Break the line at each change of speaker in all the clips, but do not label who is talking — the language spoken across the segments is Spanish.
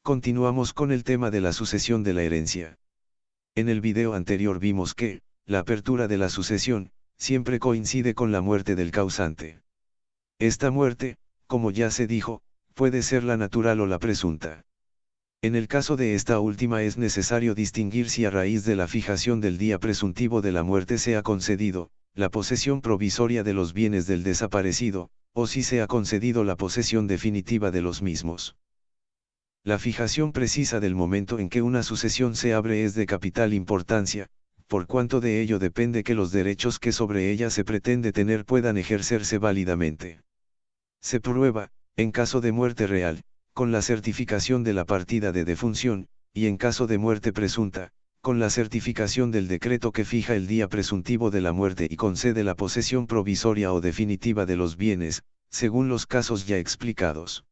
Continuamos con el tema de la sucesión de la herencia. En el video anterior vimos que, la apertura de la sucesión, siempre coincide con la muerte del causante. Esta muerte, como ya se dijo, puede ser la natural o la presunta. En el caso de esta última es necesario distinguir si a raíz de la fijación del día presuntivo de la muerte se ha concedido, la posesión provisoria de los bienes del desaparecido, o si se ha concedido la posesión definitiva de los mismos. La fijación precisa del momento en que una sucesión se abre es de capital importancia, por cuanto de ello depende que los derechos que sobre ella se pretende tener puedan ejercerse válidamente. Se prueba, en caso de muerte real, con la certificación de la partida de defunción, y en caso de muerte presunta, con la certificación del decreto que fija el día presuntivo de la muerte y concede la posesión provisoria o definitiva de los bienes, según los casos ya explicados.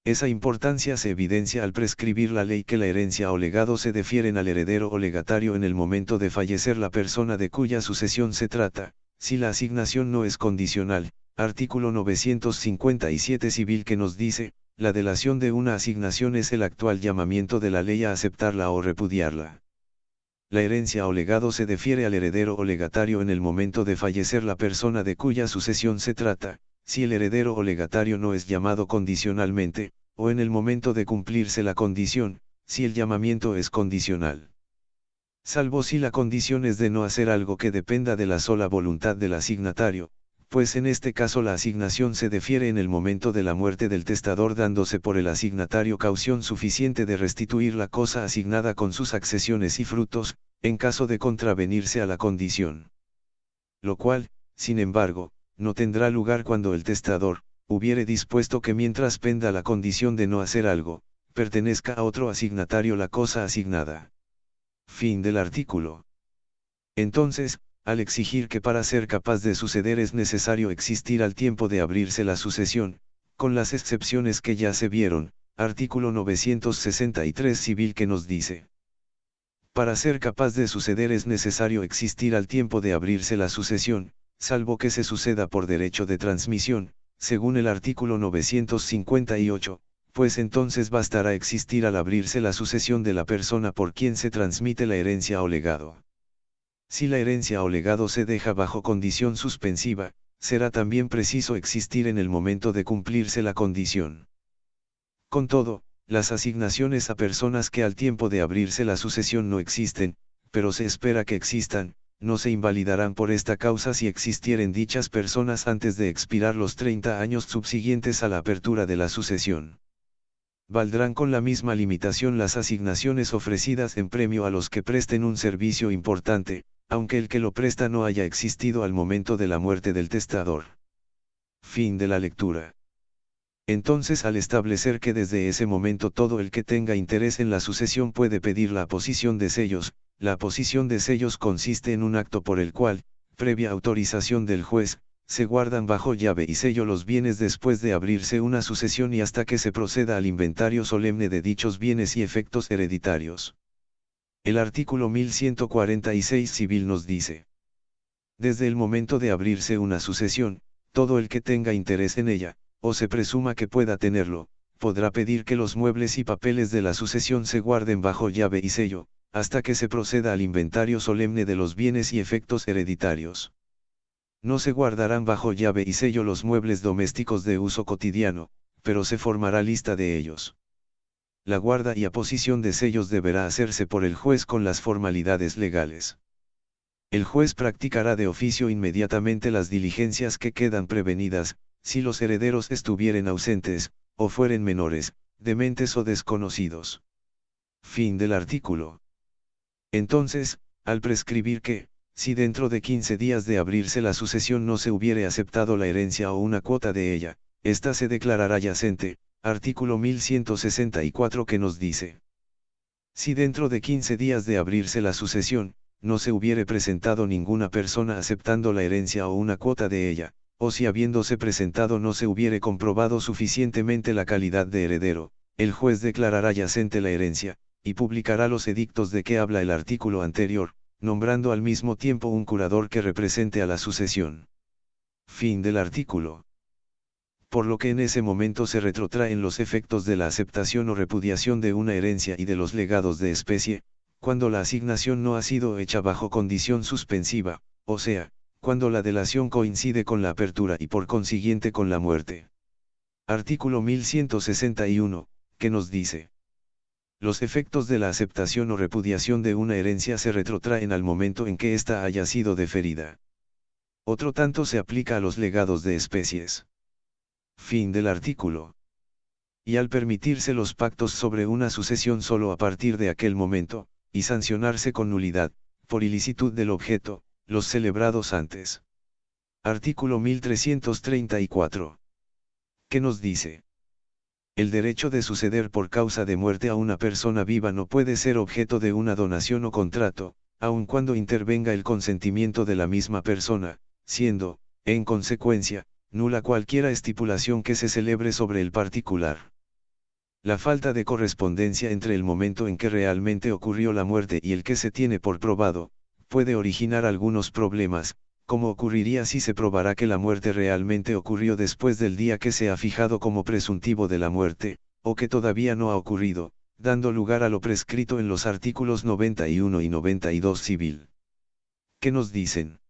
Esa importancia se evidencia al prescribir la ley que la herencia o legado se defieren al heredero o legatario en el momento de fallecer la persona de cuya sucesión se trata, si la asignación no es condicional, artículo 957 civil que nos dice, la delación de una asignación es el actual llamamiento de la ley a aceptarla o repudiarla. La herencia o legado se defiere al heredero o legatario en el momento de fallecer la persona de cuya sucesión se trata, si el heredero o legatario no es llamado condicionalmente, o en el momento de cumplirse la condición, si el llamamiento es condicional. Salvo si la condición es de no hacer algo que dependa de la sola voluntad del asignatario, pues en este caso la asignación se defiere en el momento de la muerte del testador dándose por el asignatario caución suficiente de restituir la cosa asignada con sus accesiones y frutos, en caso de contravenirse a la condición. Lo cual, sin embargo, no tendrá lugar cuando el testador, hubiere dispuesto que mientras penda la condición de no hacer algo, pertenezca a otro asignatario la cosa asignada. Fin del artículo. Entonces, al exigir que para ser capaz de suceder es necesario existir al tiempo de abrirse la sucesión, con las excepciones que ya se vieron, artículo 963 civil que nos dice. Para ser capaz de suceder es necesario existir al tiempo de abrirse la sucesión, salvo que se suceda por derecho de transmisión, según el artículo 958, pues entonces bastará existir al abrirse la sucesión de la persona por quien se transmite la herencia o legado. Si la herencia o legado se deja bajo condición suspensiva, será también preciso existir en el momento de cumplirse la condición. Con todo, las asignaciones a personas que al tiempo de abrirse la sucesión no existen, pero se espera que existan, no se invalidarán por esta causa si existieren dichas personas antes de expirar los 30 años subsiguientes a la apertura de la sucesión. Valdrán con la misma limitación las asignaciones ofrecidas en premio a los que presten un servicio importante, aunque el que lo presta no haya existido al momento de la muerte del testador. Fin de la lectura. Entonces, al establecer que desde ese momento todo el que tenga interés en la sucesión puede pedir la aposición de sellos, la aposición de sellos consiste en un acto por el cual, previa autorización del juez, se guardan bajo llave y sello los bienes después de abrirse una sucesión y hasta que se proceda al inventario solemne de dichos bienes y efectos hereditarios. El artículo 1146 civil nos dice. Desde el momento de abrirse una sucesión, todo el que tenga interés en ella, o se presuma que pueda tenerlo, podrá pedir que los muebles y papeles de la sucesión se guarden bajo llave y sello, hasta que se proceda al inventario solemne de los bienes y efectos hereditarios. No se guardarán bajo llave y sello los muebles domésticos de uso cotidiano, pero se formará lista de ellos. La guarda y aposición de sellos deberá hacerse por el juez con las formalidades legales. El juez practicará de oficio inmediatamente las diligencias que quedan prevenidas, si los herederos estuvieren ausentes, o fueren menores, dementes o desconocidos. Fin del artículo. Entonces, al prescribir que, si dentro de 15 días de abrirse la sucesión no se hubiere aceptado la herencia o una cuota de ella, ésta se declarará yacente, artículo 1164 que nos dice. Si dentro de 15 días de abrirse la sucesión, no se hubiere presentado ninguna persona aceptando la herencia o una cuota de ella, o si habiéndose presentado no se hubiere comprobado suficientemente la calidad de heredero, el juez declarará yacente la herencia, y publicará los edictos de que habla el artículo anterior, nombrando al mismo tiempo un curador que represente a la sucesión. Fin del artículo. por lo que en ese momento se retrotraen los efectos de la aceptación o repudiación de una herencia y de los legados de especie, cuando la asignación no ha sido hecha bajo condición suspensiva, o sea, cuando la delación coincide con la apertura y por consiguiente con la muerte. Artículo 1161, que nos dice: los efectos de la aceptación o repudiación de una herencia se retrotraen al momento en que ésta haya sido deferida. Otro tanto se aplica a los legados de especies. Fin del artículo. Y al permitirse los pactos sobre una sucesión solo a partir de aquel momento, y sancionarse con nulidad, por ilicitud del objeto, los celebrados antes. Artículo 1334. ¿Qué nos dice? El derecho de suceder por causa de muerte a una persona viva no puede ser objeto de una donación o contrato, aun cuando intervenga el consentimiento de la misma persona, siendo, en consecuencia, nula cualquiera estipulación que se celebre sobre el particular. La falta de correspondencia entre el momento en que realmente ocurrió la muerte y el que se tiene por probado, puede originar algunos problemas, como ocurriría si se probara que la muerte realmente ocurrió después del día que se ha fijado como presuntivo de la muerte, o que todavía no ha ocurrido, dando lugar a lo prescrito en los artículos 91 y 92 civil. ¿Qué nos dicen?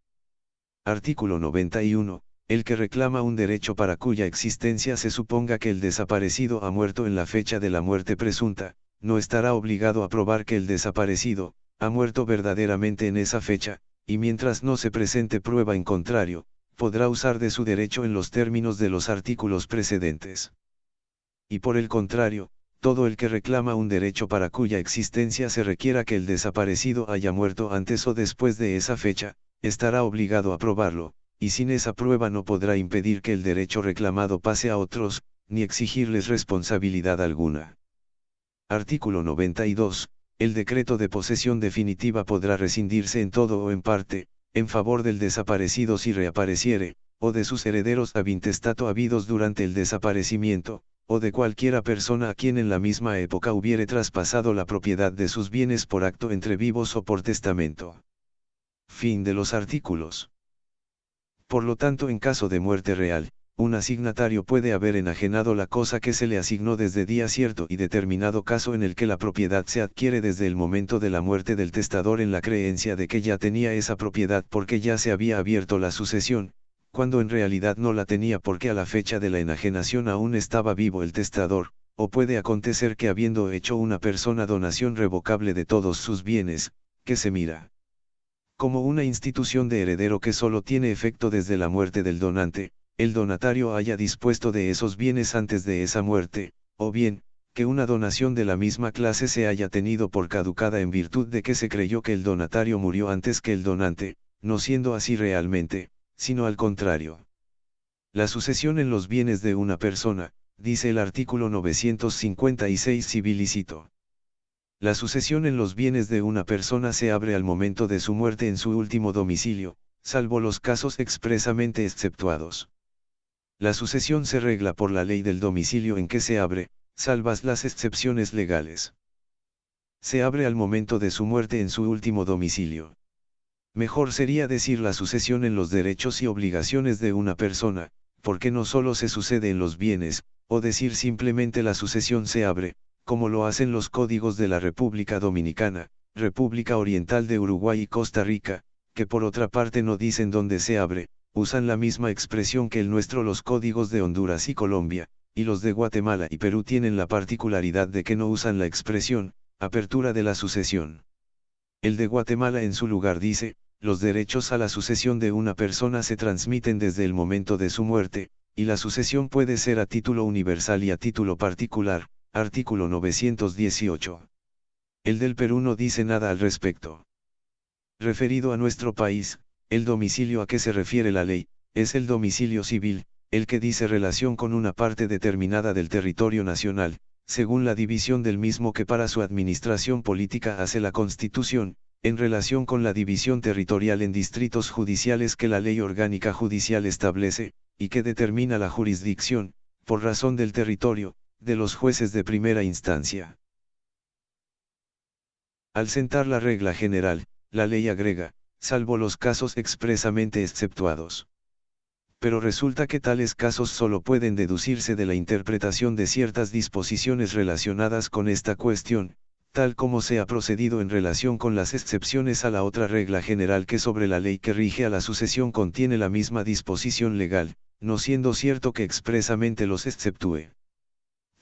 Artículo 91. El que reclama un derecho para cuya existencia se suponga que el desaparecido ha muerto en la fecha de la muerte presunta, no estará obligado a probar que el desaparecido ha muerto verdaderamente en esa fecha, y mientras no se presente prueba en contrario, podrá usar de su derecho en los términos de los artículos precedentes. Y por el contrario, todo el que reclama un derecho para cuya existencia se requiera que el desaparecido haya muerto antes o después de esa fecha, estará obligado a probarlo, y sin esa prueba no podrá impedir que el derecho reclamado pase a otros, ni exigirles responsabilidad alguna. Artículo 92. El decreto de posesión definitiva podrá rescindirse en todo o en parte, en favor del desaparecido si reapareciere, o de sus herederos ab intestato habidos durante el desaparecimiento, o de cualquiera persona a quien en la misma época hubiere traspasado la propiedad de sus bienes por acto entre vivos o por testamento. Fin de los artículos. Por lo tanto, en caso de muerte real, un asignatario puede haber enajenado la cosa que se le asignó desde día cierto y determinado caso en el que la propiedad se adquiere desde el momento de la muerte del testador en la creencia de que ya tenía esa propiedad porque ya se había abierto la sucesión, cuando en realidad no la tenía porque a la fecha de la enajenación aún estaba vivo el testador, o puede acontecer que habiendo hecho una persona donación revocable de todos sus bienes, que se mira como una institución de heredero que solo tiene efecto desde la muerte del donante, el donatario haya dispuesto de esos bienes antes de esa muerte, o bien, que una donación de la misma clase se haya tenido por caducada en virtud de que se creyó que el donatario murió antes que el donante, no siendo así realmente, sino al contrario. La sucesión en los bienes de una persona, dice el artículo 956 civil y cito: la sucesión en los bienes de una persona se abre al momento de su muerte en su último domicilio, salvo los casos expresamente exceptuados. La sucesión se regla por la ley del domicilio en que se abre, salvas las excepciones legales. Se abre al momento de su muerte en su último domicilio. Mejor sería decir la sucesión en los derechos y obligaciones de una persona, porque no solo se sucede en los bienes, o decir simplemente la sucesión se abre, como lo hacen los códigos de la República Dominicana, República Oriental de Uruguay y Costa Rica, que por otra parte no dicen dónde se abre, usan la misma expresión que el nuestro los códigos de Honduras y Colombia, y los de Guatemala y Perú tienen la particularidad de que no usan la expresión, apertura de la sucesión. El de Guatemala en su lugar dice, los derechos a la sucesión de una persona se transmiten desde el momento de su muerte, y la sucesión puede ser a título universal y a título particular, artículo 918. El del Perú no dice nada al respecto. Referido a nuestro país, el domicilio a que se refiere la ley, es el domicilio civil, el que dice relación con una parte determinada del territorio nacional, según la división del mismo que para su administración política hace la Constitución, en relación con la división territorial en distritos judiciales que la ley orgánica judicial establece, y que determina la jurisdicción, por razón del territorio, de los jueces de primera instancia. Al sentar la regla general, la ley agrega, salvo los casos expresamente exceptuados. pero resulta que tales casos solo pueden deducirse de la interpretación de ciertas disposiciones relacionadas con esta cuestión, tal como se ha procedido en relación con las excepciones a la otra regla general que sobre la ley que rige a la sucesión contiene la misma disposición legal, no siendo cierto que expresamente los exceptúe.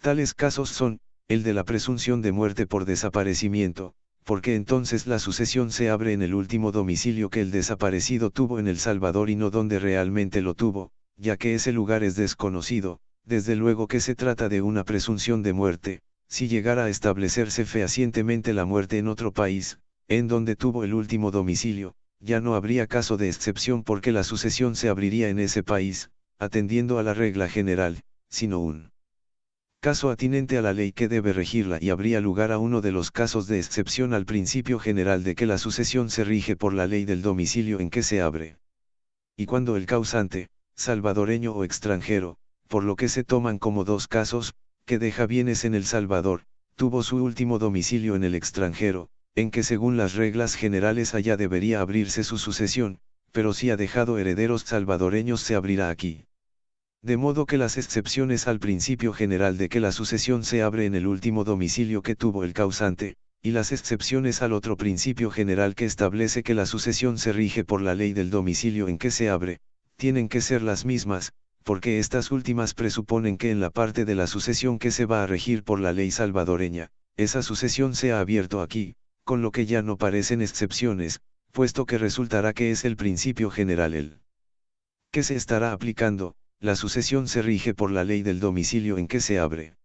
Tales casos son, el de la presunción de muerte por desaparecimiento, porque entonces la sucesión se abre en el último domicilio que el desaparecido tuvo en El Salvador y no donde realmente lo tuvo, ya que ese lugar es desconocido. Desde luego que se trata de una presunción de muerte, si llegara a establecerse fehacientemente la muerte en otro país, en donde tuvo el último domicilio, ya no habría caso de excepción porque la sucesión se abriría en ese país, atendiendo a la regla general, sino un caso atinente a la ley que debe regirla y habría lugar a uno de los casos de excepción al principio general de que la sucesión se rige por la ley del domicilio en que se abre. Y cuando el causante, salvadoreño o extranjero, por lo que se toman como dos casos, que deja bienes en El Salvador, tuvo su último domicilio en el extranjero, en que según las reglas generales allá debería abrirse su sucesión, pero si ha dejado herederos salvadoreños se abrirá aquí. De modo que las excepciones al principio general de que la sucesión se abre en el último domicilio que tuvo el causante, y las excepciones al otro principio general que establece que la sucesión se rige por la ley del domicilio en que se abre, tienen que ser las mismas, porque estas últimas presuponen que en la parte de la sucesión que se va a regir por la ley salvadoreña, esa sucesión se ha abierto aquí, con lo que ya no parecen excepciones, puesto que resultará que es el principio general el que se estará aplicando. La sucesión se rige por la ley del domicilio en que se abre.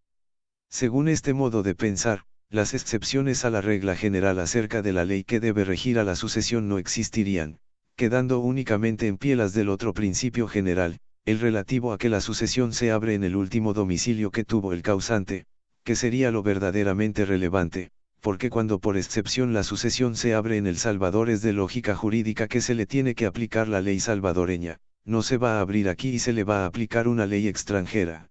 Según este modo de pensar, las excepciones a la regla general acerca de la ley que debe regir a la sucesión no existirían, quedando únicamente en pie las del otro principio general, el relativo a que la sucesión se abre en el último domicilio que tuvo el causante, que sería lo verdaderamente relevante, porque cuando por excepción la sucesión se abre en El Salvador es de lógica jurídica que se le tiene que aplicar la ley salvadoreña. No se va a abrir aquí y se le va a aplicar una ley extranjera.